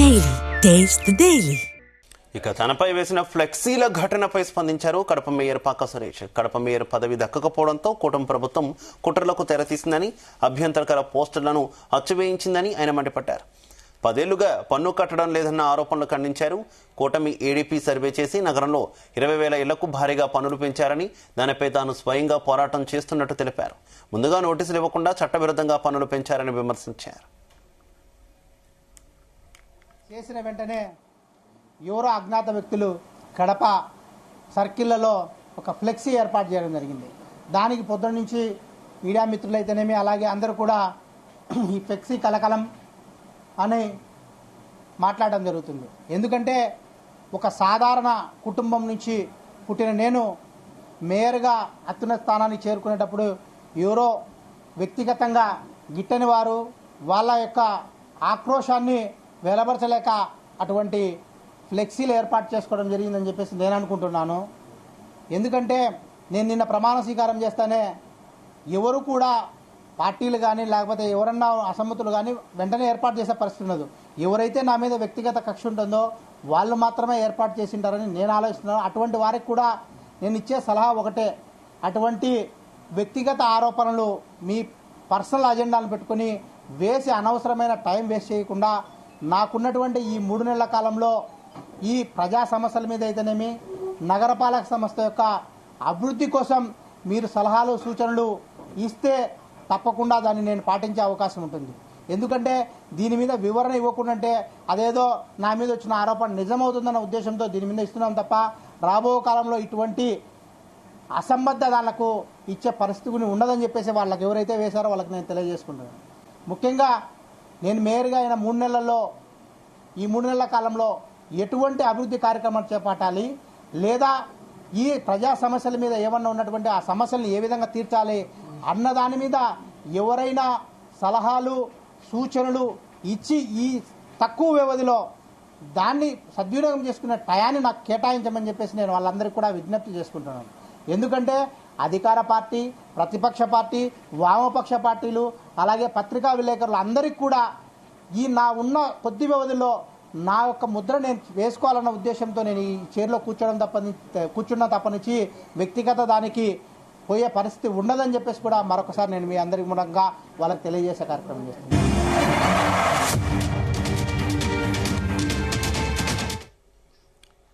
Daily taste the daily. ఇక తనపై వేసిన ఫ్లెక్సీల ఘటనపై స్పందించారు కడప మేయర్ పాక సురేష్. కడప మేయర్ పదవి దక్కకపోవడంతో కూటమి ప్రభుత్వం కుట్రలకు తెరతీసిందని, అభ్యంతరకర పోస్టర్లను అచ్చువేయించిందని ఆయన మండిపడ్డారు. 10 ఏళ్లుగా పన్ను కట్టడం లేదన్న ఆరోపణలు ఖండించారు. కూటమి ఏడీపీ సర్వే చేసి నగరంలో 20,000 ఇళ్లకు భారీగా పన్నులు పెంచారని, దానిపై తాను స్వయంగా పోరాటం చేస్తున్నట్టు తెలిపారు. ముందుగా నోటీసులు ఇవ్వకుండా చట్టవిరుద్ధంగా పన్నులు పెంచారని విమర్శించారు. చేసిన వెంటనే ఎవరో అజ్ఞాత వ్యక్తులు కడప సర్కిళ్లలో ఒక ఫ్లెక్సీ ఏర్పాటు చేయడం జరిగింది. దానికి పొద్దున్న నుంచి మీడియా మిత్రులైతేనేమి అలాగే అందరూ కూడా ఈ ఫ్లెక్సీ కలకలం అని మాట్లాడడం జరుగుతుంది. ఎందుకంటే ఒక సాధారణ కుటుంబం నుంచి పుట్టిన నేను మేయర్గా అత్యున్నత స్థానానికి చేరుకునేటప్పుడు ఎవరో వ్యక్తిగతంగా గిట్టని వారు వాళ్ళ యొక్క ఆక్రోశాన్ని వెలబరచలేక అటువంటి ఫ్లెక్సీలు ఏర్పాటు చేసుకోవడం జరిగిందని చెప్పేసి నేను అనుకుంటున్నాను. ఎందుకంటే నేను నిన్న ప్రమాణ స్వీకారం చేస్తానే ఎవరు కూడా పార్టీలు కానీ లేకపోతే ఎవరన్నా అసమ్మతులు కానీ వెంటనే ఏర్పాటు చేసే పరిస్థితి ఉండదు. ఎవరైతే నా మీద వ్యక్తిగత కక్ష ఉంటుందో వాళ్ళు మాత్రమే ఏర్పాటు చేసి ఉంటారని నేను ఆలోచిస్తున్నాను. అటువంటి వారికి కూడా నేను ఇచ్చే సలహా ఒకటే, అటువంటి వ్యక్తిగత ఆరోపణలు మీ పర్సనల్ అజెండాను పెట్టుకుని వేసి అనవసరమైన టైం వేస్ట్ చేయకుండా నాకున్నటువంటి ఈ 3 నెలల కాలంలో ఈ ప్రజా సమస్యల మీద అయితేనేమి నగరపాలక సంస్థ యొక్క అభివృద్ధి కోసం మీరు సలహాలు సూచనలు ఇస్తే తప్పకుండా దాన్ని నేను పాటించే అవకాశం ఉంటుంది. ఎందుకంటే దీని మీద వివరణ ఇవ్వకుండా అదేదో నా మీద వచ్చిన ఆరోపణ నిజమవుతుందన్న ఉద్దేశంతో దీని మీద ఇస్తున్నాం తప్ప రాబో కాలంలో ఇటువంటి అసంబద్ధ దానికి ఇచ్చే పరిస్థితి ఉండదని చెప్పేసి వాళ్ళకి ఎవరైతే వేశారో వాళ్ళకి నేను తెలియజేసుకుంటున్నాను. ముఖ్యంగా నేను మేయర్గా అయిన 3 నెలల్లో ఈ 3 నెలల కాలంలో ఎటువంటి అభివృద్ధి కార్యక్రమాలు చేపట్టాలి, లేదా ఈ ప్రజా సమస్యల మీద ఏమన్నా ఉన్నటువంటి ఆ సమస్యలను ఏ విధంగా తీర్చాలి అన్న దాని మీద ఎవరైనా సలహాలు సూచనలు ఇచ్చి ఈ తక్కువ వ్యవధిలో దాన్ని సద్వినియోగం చేసుకునే టయాన్ని నాకు కేటాయించమని చెప్పేసి నేను వాళ్ళందరికీ కూడా విజ్ఞప్తి చేసుకుంటున్నాను. ఎందుకంటే అధికార పార్టీ, ప్రతిపక్ష పార్టీ, వామపక్ష పార్టీలు అలాగే పత్రికా విలేకరులు అందరికీ కూడా ఈ నా ఉన్న కొద్ది వ్యవధిలో నా యొక్క ముద్ర నేను వేసుకోవాలన్న ఉద్దేశంతో నేను ఈ చైర్లో కూర్చున్న తప్పనిచ్చి వ్యక్తిగత దానికి పోయే పరిస్థితి ఉండదని చెప్పేసి కూడా మరొకసారి నేను మీ అందరి మూలంగా వాళ్ళకి తెలియజేసే కార్యక్రమం చేస్తున్నాను.